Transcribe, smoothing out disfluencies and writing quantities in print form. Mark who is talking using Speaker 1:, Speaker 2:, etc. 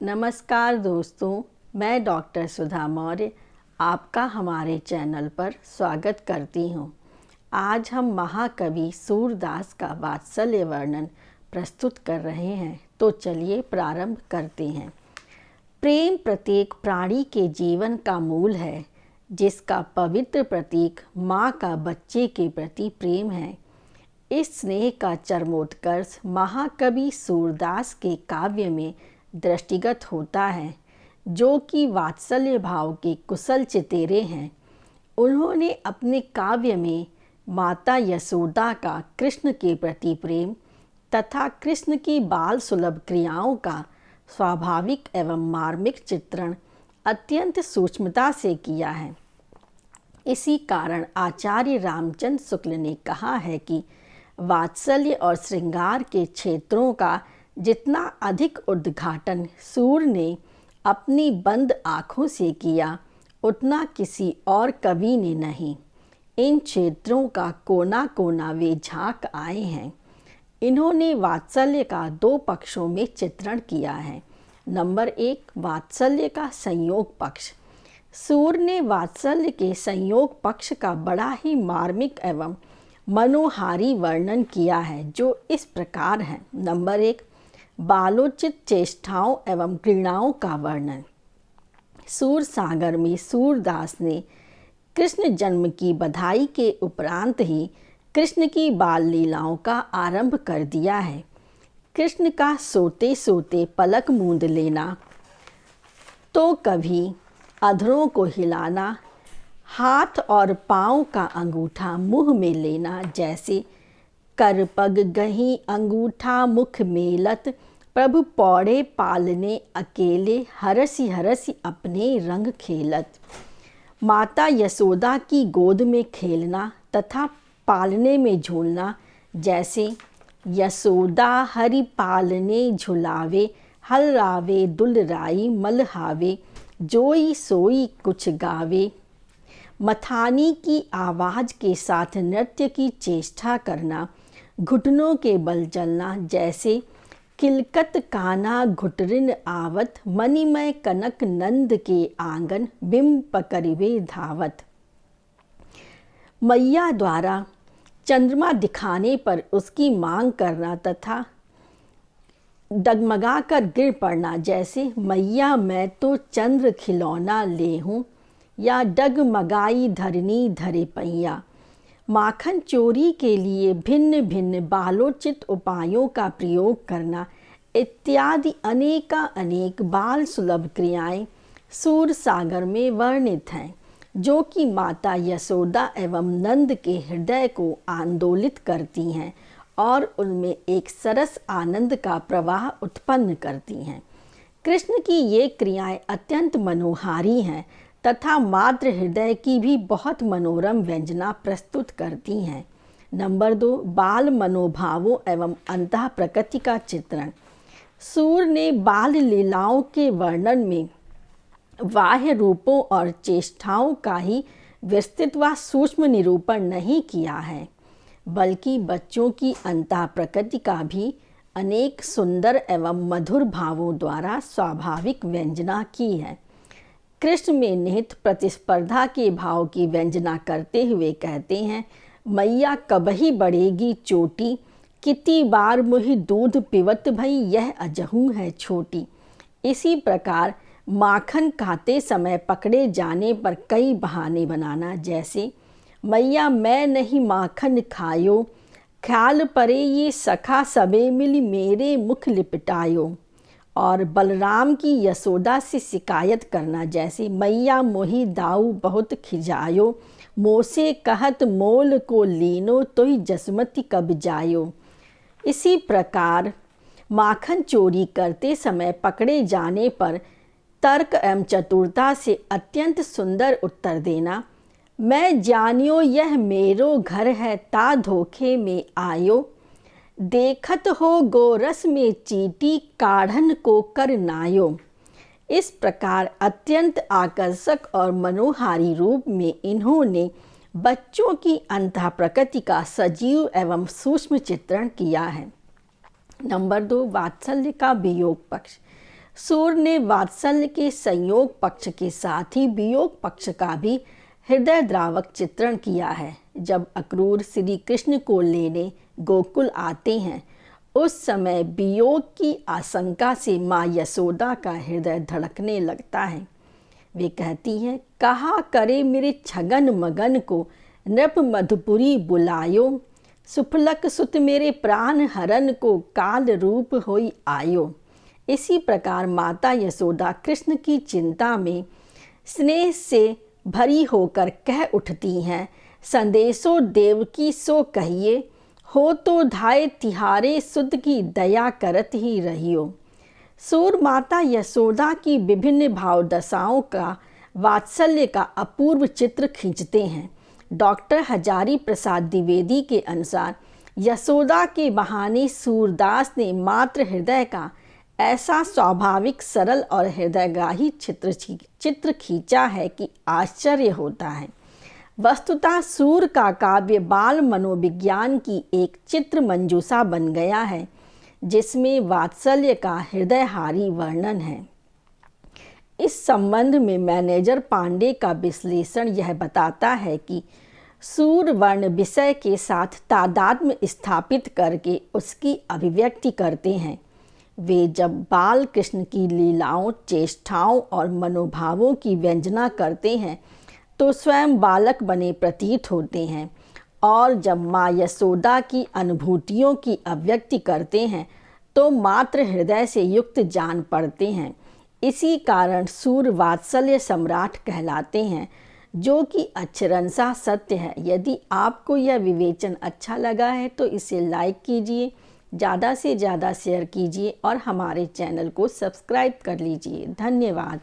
Speaker 1: नमस्कार दोस्तों, मैं डॉक्टर सुधा मौर्य आपका हमारे चैनल पर स्वागत करती हूँ। आज हम महाकवि सूरदास का वात्सल्य वर्णन प्रस्तुत कर रहे हैं, तो चलिए प्रारंभ करते हैं। प्रेम प्रत्येक प्राणी के जीवन का मूल है, जिसका पवित्र प्रतीक माँ का बच्चे के प्रति प्रेम है। इस स्नेह का चरमोत्कर्ष महाकवि सूरदास के काव्य में दृष्टिगत होता है, जो कि वात्सल्य भाव के कुशल चितेरे हैं। उन्होंने अपने काव्य में माता यशोदा का कृष्ण के प्रति प्रेम तथा कृष्ण की बाल सुलभ क्रियाओं का स्वाभाविक एवं मार्मिक चित्रण अत्यंत सूक्ष्मता से किया है। इसी कारण आचार्य रामचंद्र शुक्ल ने कहा है कि वात्सल्य और श्रृंगार के क्षेत्रों का जितना अधिक उद्घाटन सूर ने अपनी बंद आँखों से किया, उतना किसी और कवि ने नहीं। इन क्षेत्रों का कोना कोना वे झांक आए हैं। इन्होंने वात्सल्य का दो पक्षों में चित्रण किया है। नंबर 1, वात्सल्य का संयोग पक्ष। सूर ने वात्सल्य के संयोग पक्ष का बड़ा ही मार्मिक एवं मनोहारी वर्णन किया है, जो इस प्रकार है। नंबर 1, बालोचित चेष्टाओं एवं क्रीड़ाओं का वर्णन। सूर सागर में सूरदास ने कृष्ण जन्म की बधाई के उपरांत ही कृष्ण की बाल लीलाओं का आरंभ कर दिया है। कृष्ण का सोते सोते पलक मूंद लेना, तो कभी अधरों को हिलाना, हाथ और पाँव का अंगूठा मुँह में लेना, जैसे कर पग गही अंगूठा मुख मेलत, प्रभु पौड़े पालने अकेले, हरसी हरसी अपने रंग खेलत। माता यशोदा की गोद में खेलना तथा पालने में झूलना, जैसे यशोदा हरि पालने झुलावे, हलरावे दुलराई मलहावे, जोई सोई कुछ गावे। मथानी की आवाज़ के साथ नृत्य की चेष्टा करना, घुटनों के बल चलना, जैसे किलकत काना घुटरिन आवत, मणिमय कनक नंद के आंगन, बिंब पकड़िवे धावत। मैया द्वारा चंद्रमा दिखाने पर उसकी मांग करना तथा डगमगा कर गिर पड़ना, जैसे मैया मैं तो चंद्र खिलौना ले हूँ, या डगमगाई धरनी धरे पैया। माखन चोरी के लिए भिन्न भिन्न बालोचित उपायों का प्रयोग करना इत्यादि अनेक बाल सुलभ क्रियाएं सूर सागर में वर्णित हैं, जो कि माता यशोदा एवं नंद के हृदय को आंदोलित करती हैं और उनमें एक सरस आनंद का प्रवाह उत्पन्न करती हैं। कृष्ण की ये क्रियाएं अत्यंत मनोहारी हैं तथा मातृ हृदय की भी बहुत मनोरम व्यंजना प्रस्तुत करती हैं। नंबर 2, बाल मनोभावों एवं अंतः प्रकृति का चित्रण। सूर ने बाल लीलाओं के वर्णन में बाह्य रूपों और चेष्टाओं का ही विस्तृत व सूक्ष्म निरूपण नहीं किया है, बल्कि बच्चों की अंतः प्रकृति का भी अनेक सुंदर एवं मधुर भावों द्वारा स्वाभाविक व्यंजना की है। कृष्ण में निहित प्रतिस्पर्धा के भाव की व्यंजना करते हुए कहते हैं, मैया कबही बढ़ेगी चोटी, कितनी बार मुहि दूध पिवत भई, यह अजहू है छोटी। इसी प्रकार माखन खाते समय पकड़े जाने पर कई बहाने बनाना, जैसे मैया मैं नहीं माखन खायो, ख्याल परे ये सखा सबे मिली मेरे मुख लिपटायो। और बलराम की यशोदा से शिकायत करना, जैसे मैया मोहि दाऊ बहुत खिजायो, मोसे कहत मोल को लीनो, तोहि जसमति कब जायो। इसी प्रकार माखन चोरी करते समय पकड़े जाने पर तर्क एवं चतुरता से अत्यंत सुंदर उत्तर देना, मैं जानियो यह मेरो घर है, ता धोखे में आयो, देखत हो गोरस में चीटी, काढ़न को कर नायो। इस प्रकार अत्यंत आकर्षक और मनोहारी रूप में इन्होंने बच्चों की अंतः प्रकृति का सजीव एवं सूक्ष्म चित्रण किया है। नंबर 2, वात्सल्य का वियोग पक्ष। सूर ने वात्सल्य के संयोग पक्ष के साथ ही वियोग पक्ष का भी हृदय द्रावक चित्रण किया है। जब अक्रूर श्री कृष्ण को लेने गोकुल आते हैं, उस समय वियोग की आशंका से माँ यशोदा का हृदय धड़कने लगता है। वे कहती हैं, कहा करे मेरे छगन मगन को नृप मधुपुरी बुलायो, सुफलक सुत मेरे प्राण हरन को काल रूप होई आयो। इसी प्रकार माता यशोदा कृष्ण की चिंता में स्नेह से भरी होकर कह उठती हैं, संदेशो देवकी सो कहिए, हो तो धाय तिहारे सुध की दया करत ही रहियो। सूर माता यशोदा की विभिन्न भाव दशाओं का वात्सल्य का अपूर्व चित्र खींचते हैं। डॉक्टर हजारी प्रसाद द्विवेदी के अनुसार यशोदा के बहाने सूरदास ने मात्र हृदय का ऐसा स्वाभाविक सरल और हृदयग्राही चित्र खींचा है कि आश्चर्य होता है। वस्तुतः सूर का काव्य बाल मनोविज्ञान की एक चित्र मंजूषा बन गया है, जिसमें वात्सल्य का हृदयहारी वर्णन है। इस संबंध में मैनेजर पांडे का विश्लेषण यह बताता है कि सूर वर्ण विषय के साथ तादात्म्य स्थापित करके उसकी अभिव्यक्ति करते हैं। वे जब बाल कृष्ण की लीलाओं, चेष्टाओं और मनोभावों की व्यंजना करते हैं तो स्वयं बालक बने प्रतीत होते हैं, और जब माँ यशोदा की अनुभूतियों की अभिव्यक्ति करते हैं तो मात्र हृदय से युक्त जान पड़ते हैं। इसी कारण सूर वात्सल्य सम्राट कहलाते हैं, जो कि अक्षरशः सत्य है। यदि आपको यह विवेचन अच्छा लगा है तो इसे लाइक कीजिए, ज़्यादा से ज़्यादा शेयर कीजिए और हमारे चैनल को सब्सक्राइब कर लीजिए। धन्यवाद।